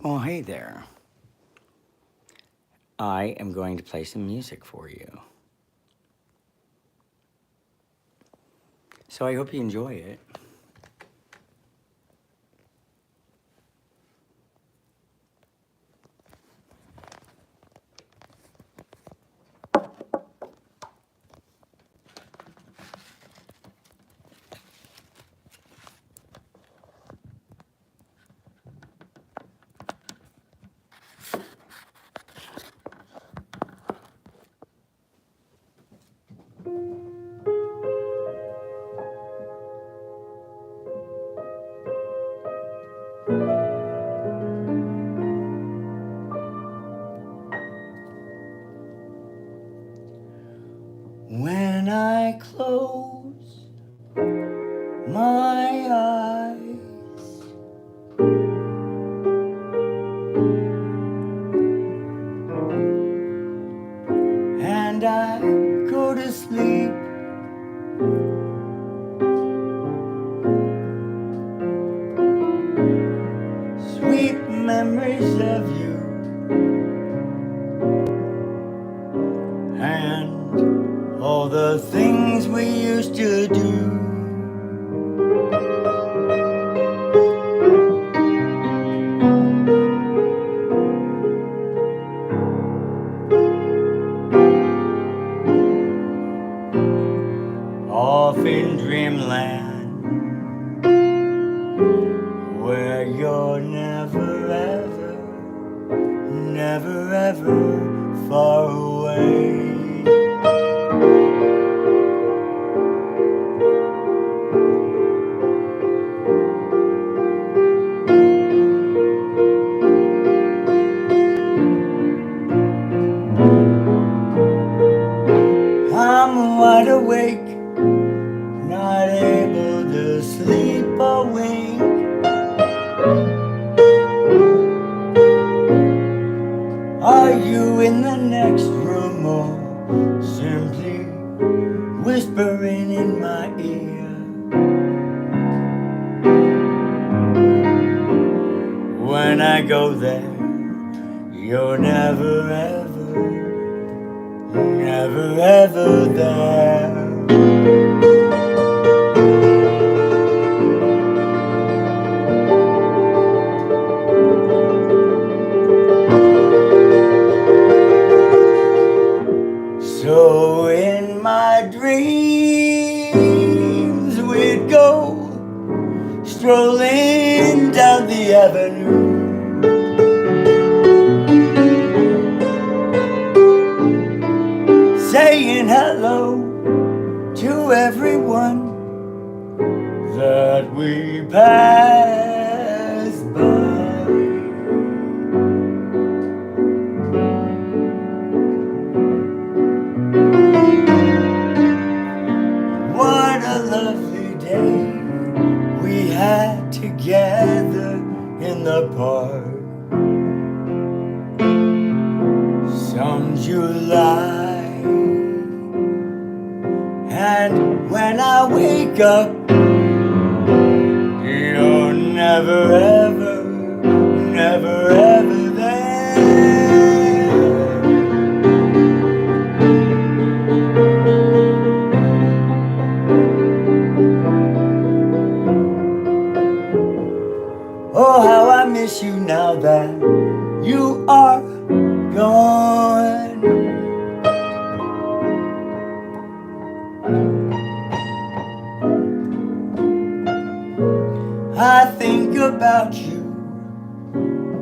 Well, hey there. I am going to play some music for you. So I hope you enjoy it. When I close my eyes and I go to sleep, sweet memories of you and all the things we used to do. Off in dreamland, where you're never ever far away. I'm wide awake, not able to sleep or wink. Are you in the next room or simply whispering in my ear? When I go there, you're never ever there. So in my dreams we'd go strolling down the avenue, saying hello to everyone that we pass by. What a lovely day we had together in the park some July. And when I wake up, you're never ever there. Oh, how I miss you now that you are gone. I think about you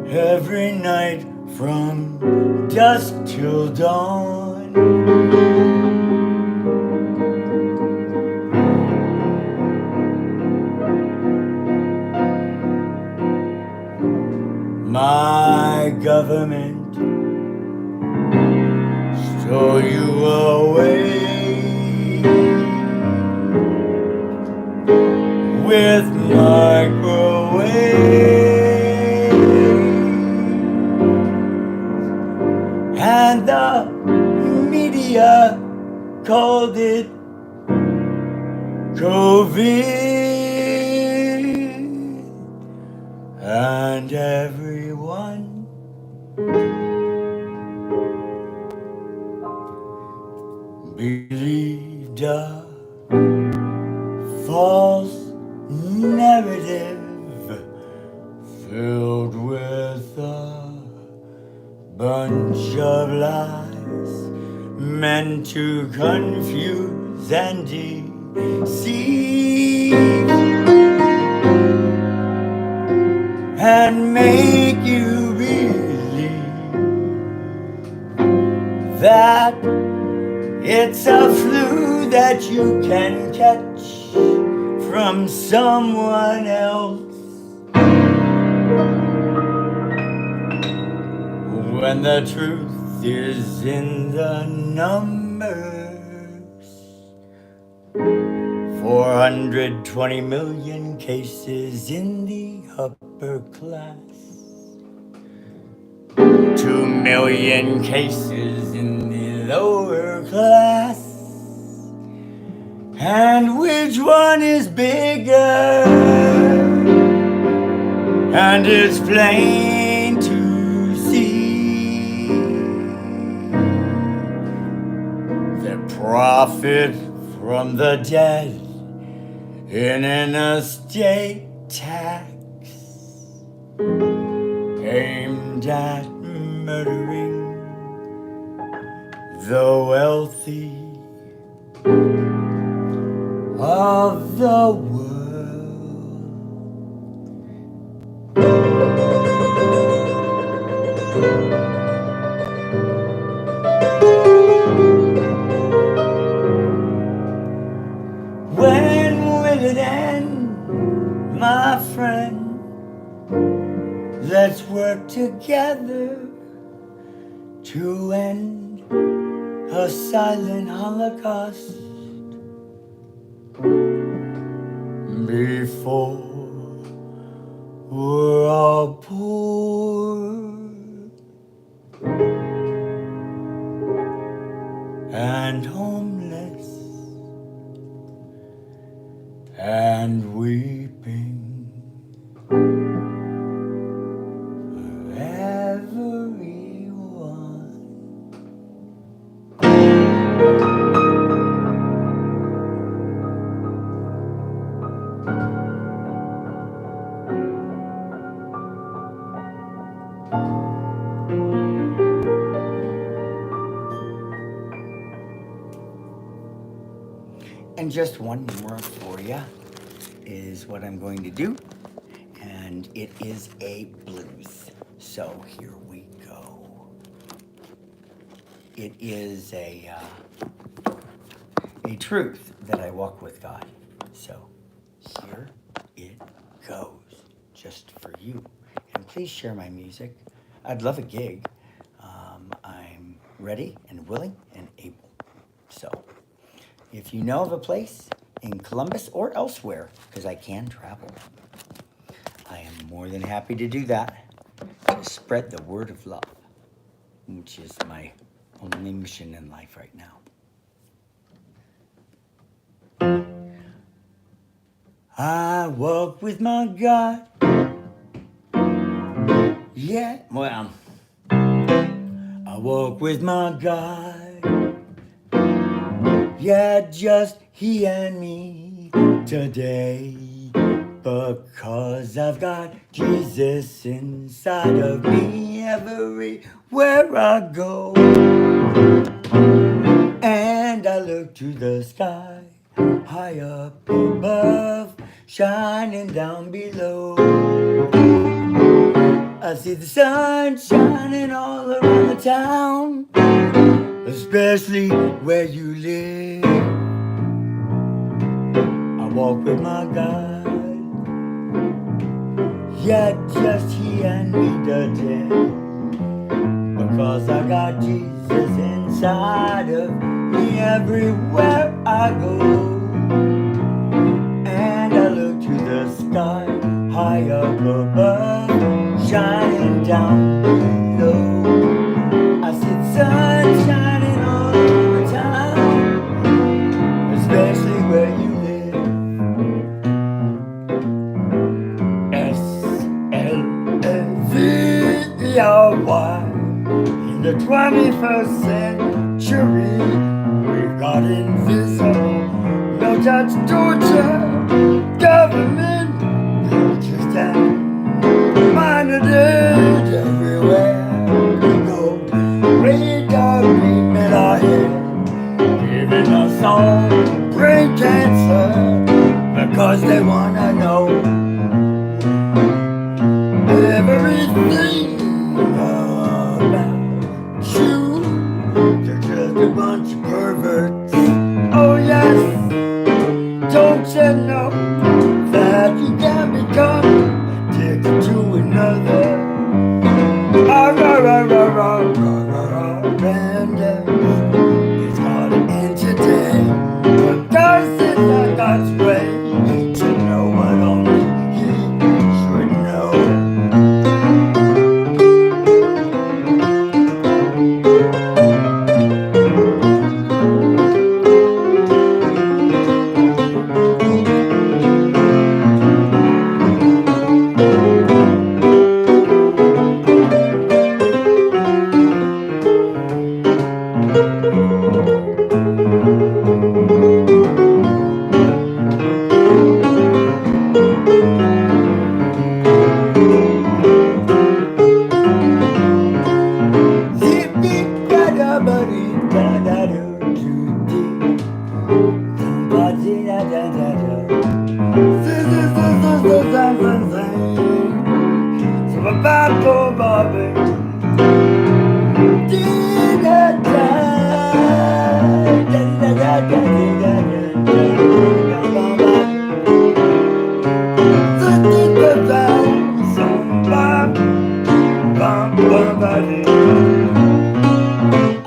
every night from dusk till dawn. My government stole you away with microwave, and the media called it COVID. and everyone believed a false narrative filled with a bunch of lies meant to confuse and deceive and make you believe that it's a flu that you can catch from someone else, when the truth is in the numbers. 420 million cases in the upper class, 2 million cases in the lower class. And which one is bigger? And it's plain to see they profit from the dead in an estate tax aimed at murdering the wealthy of the world. When will it end, my friend? Let's work together to end a silent Holocaust before we're all poor and homeless and weeping for everyone. And just one more for you is what I'm going to do, and it is a blues. So here we go. It is a truth that I walk with God. So here it goes, just for you. And please share my music. I'd love a gig. I'm ready and willing and able. So if you know of a place in Columbus or elsewhere, because I can travel, I am more than happy to do that, to spread the word of love, which is my only mission in life right now. I walk with my God. Yeah, well, I walk with my God. Yeah, just he and me today. Because I've got Jesus inside of me everywhere I go. And I look to the sky, high up above, shining down below. I see the sun shining all around the town, especially where you live. I walk with my God. Yeah, just he and me today. Because I got Jesus inside of me everywhere I go. And I look to the sky, high up above, shining down below. I see the sun shining all over town, especially where you live. we are one in the 21st century. We've got invisible, no touch torture, government just monitored everywhere we go. Radar beam in our head, giving us all brain cancer because they wanna know everything about you. They're just a bunch of perverts. Oh yes, don't you know that you can become addicted to another? And it's gotta end today, because it's not God's way to know what only He should know.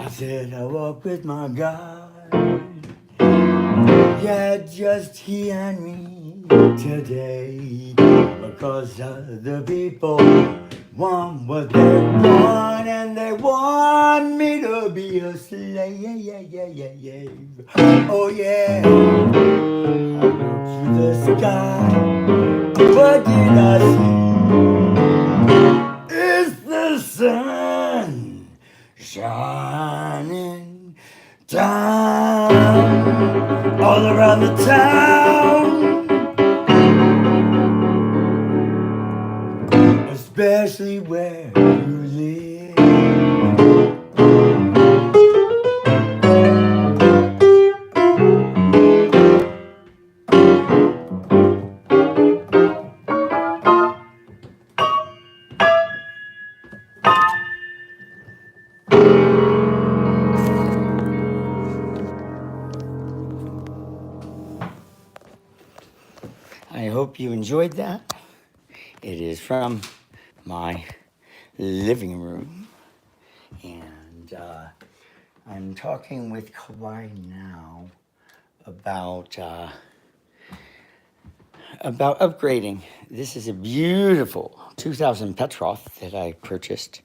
I said I walk with my God. Yeah, just He and me today. Because other people want what they want, and they want me to be a slave. Oh yeah. I look to the sky. What did I see? It's the sun shining down all around the town, especially where you live. I hope you enjoyed that. It is from my living room, and I'm talking with Kawhi now about upgrading. This is a beautiful 2000 Petrov that I purchased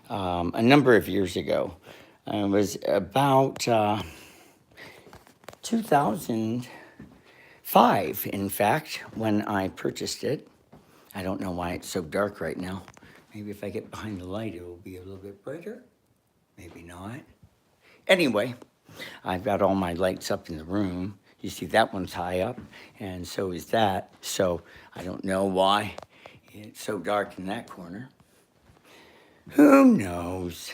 a number of years ago. It was about 2005, in fact, when I purchased it. I don't know why it's so dark right now. Maybe if I get behind the light, it will be a little bit brighter. Maybe not. Anyway, I've got all my lights up in the room. You see that one's high up, and so is that. So I don't know why it's so dark in that corner. Who knows?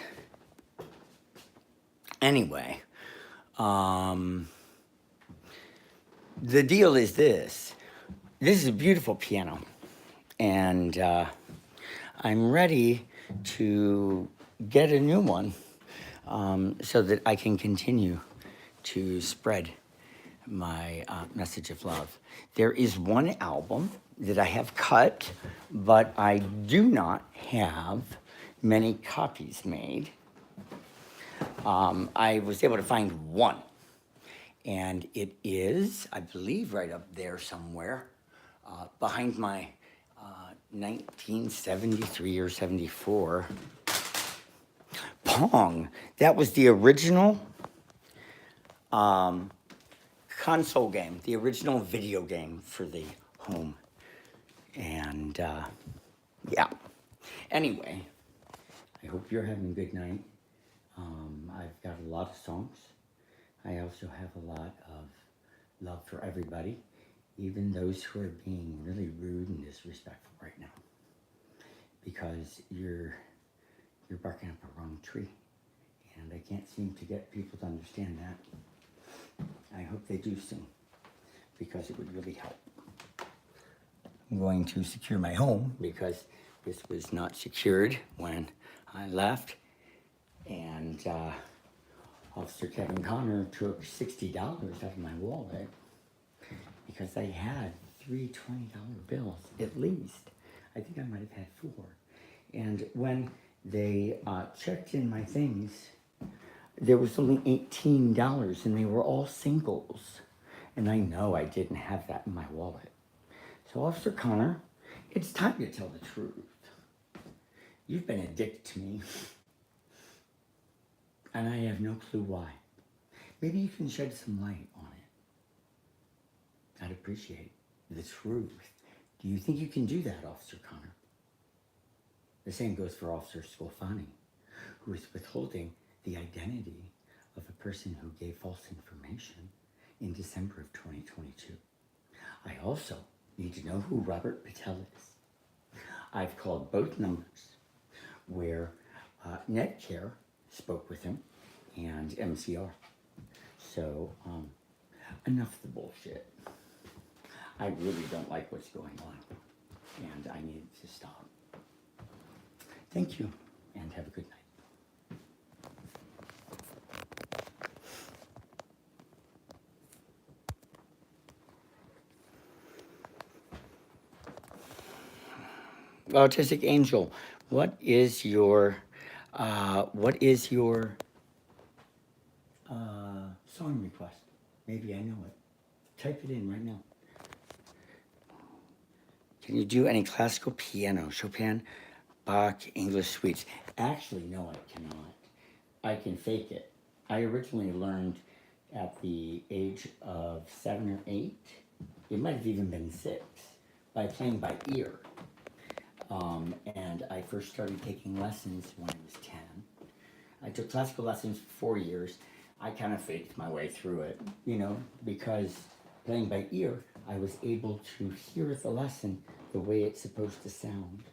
Anyway, the deal is this. This is a beautiful piano, and I'm ready to get a new one so that I can continue to spread my message of love. There is one album that I have cut, but I do not have many copies made. I was able to find one, and it is, I believe, right up there somewhere, behind my 1973 or 74 Pong. That was the original console game, the original video game for the home. And yeah, anyway, I hope you're having a good night. I've got a lot of songs. I also have a lot of love for everybody, even those who are being really rude and disrespectful right now, because you're barking up a wrong tree, and I can't seem to get people to understand that. I hope they do soon, because it would really help. I'm going to secure my home because this was not secured when I left, and Officer Kevin Connor took $60 out of my wallet because I had three $20 bills at least. I think I might have had 4. And when they checked in my things, there was only $18 and they were all singles. And I know I didn't have that in my wallet. So Officer Connor, it's time to tell the truth. You've been addicted to me. And I have no clue why. Maybe you can shed some light on it. I'd appreciate the truth. Do you think you can do that, Officer Connor? The same goes for Officer Scalfani, who is withholding the identity of a person who gave false information in December of 2022. I also need to know who Robert Patel is. I've called both numbers where Netcare spoke with him and MCR. So enough of the bullshit. I really don't like what's going on, and I need it to stop. Thank you, and have a good night. Autistic Angel, what is your song request? Maybe I know it. Type it in right now. Can you do any classical piano? Chopin, Bach, English suites? Actually, no, I cannot. I can fake it. I originally learned at the age of 7 or 8. It might have even been 6, by playing by ear. And I first started taking lessons when I was 10. I took classical lessons for 4 years. I kind of faked my way through it, because playing by ear, I was able to hear the lesson the way it's supposed to sound.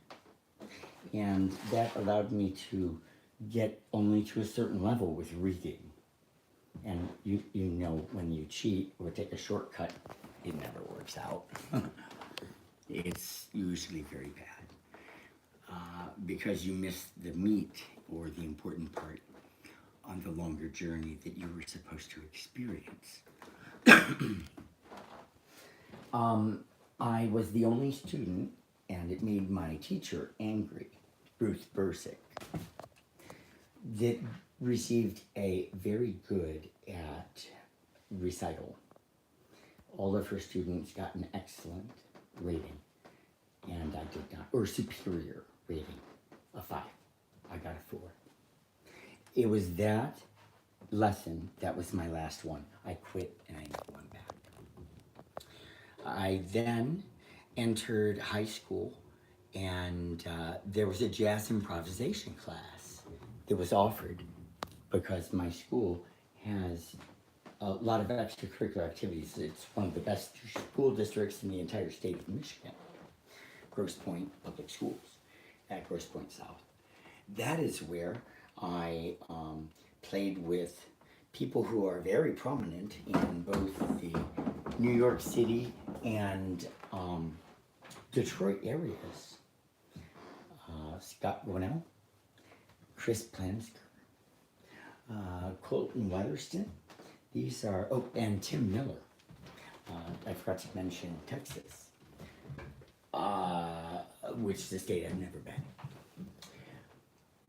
And that allowed me to get only to a certain level with reading. And you know, when you cheat or take a shortcut, it never works out. It's usually very bad. Because you miss the meat or the important part on the longer journey that you were supposed to experience. I was the only student, and it made my teacher angry, Ruth Bursick, that received a very good at recital. All of her students got an excellent rating, and I did not, or superior rating, a 5. I got a 4. It was that lesson that was my last one. I quit and I never went back. I then entered high school, and there was a jazz improvisation class that was offered because my school has a lot of extracurricular activities. It's one of the best school districts in the entire state of Michigan. Grosse Pointe Public Schools at Grosse Pointe South. That is where I played with people who are very prominent in both the New York City and Detroit areas. Scott Ronell, Chris Plansker, Colton Weatherston. These are, and Tim Miller. I forgot to mention Texas, which is a state I've never been.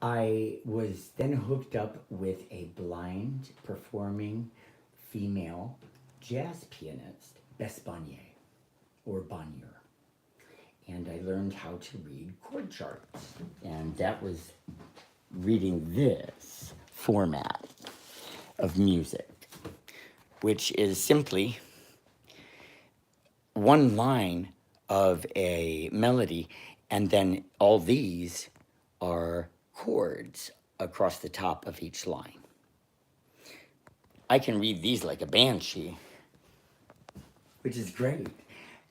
I was then hooked up with a blind performing female jazz pianist, Bess Bonnier, or Bonnier. And I learned how to read chord charts. And that was reading this format of music, which is simply one line of a melody, and then all these are chords across the top of each line. I can read these like a banshee, which is great.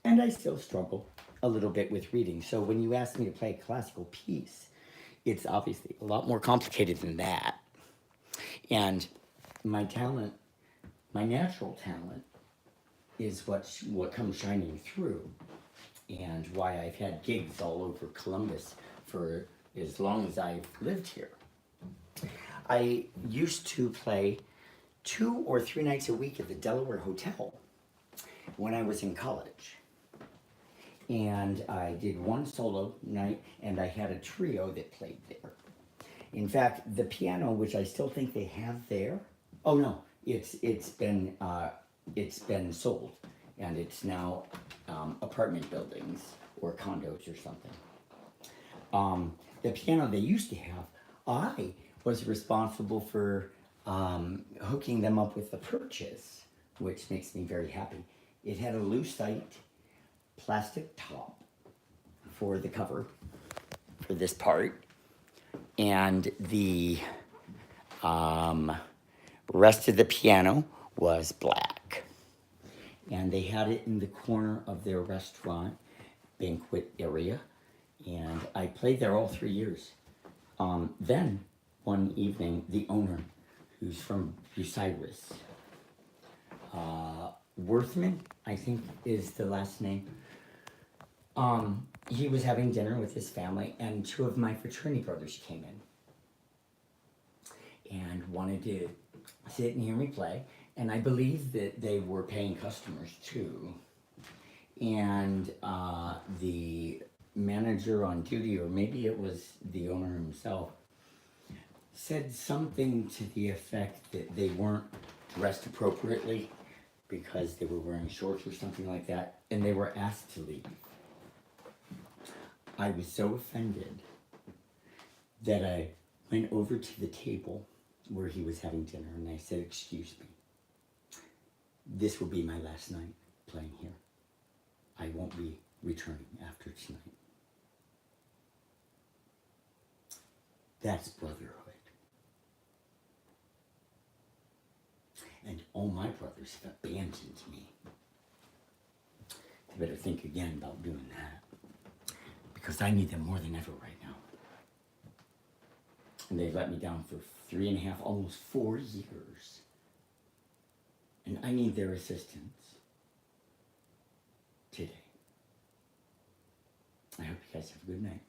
And I still struggle a little bit with reading. So when you ask me to play a classical piece, it's obviously a lot more complicated than that. And my talent, my natural talent, is what comes shining through, and why I've had gigs all over Columbus for as long as I've lived here. I used to play 2 or 3 nights a week at the Delaware Hotel when I was in college. And I did 1 solo night, and I had a trio that played there. In fact, the piano, which I still think they have there, oh no, it's been sold, and it's now apartment buildings or condos or something. The piano they used to have, I was responsible for hooking them up with the purchase, which makes me very happy. It had a lucite plastic top for the cover for this part, and the rest of the piano was black. And they had it in the corner of their restaurant banquet area, and I played there all 3 years. Then one evening, the owner, who's from Bucyrus, Worthman, I think is the last name, he was having dinner with his family, and 2 of my fraternity brothers came in and wanted to sit and hear me play. And I believe that they were paying customers too. And the manager on duty, or maybe it was the owner himself, said something to the effect that they weren't dressed appropriately because they were wearing shorts or something like that, and they were asked to leave. I was so offended that I went over to the table where he was having dinner, and I said, "Excuse me, this will be my last night playing here. I won't be returning after tonight." That's brotherhood. And all my brothers have abandoned me. They better think again about doing that, because I need them more than ever right now. And they've let me down for 3.5, almost 4 years. And I need their assistance today. I hope you guys have a good night.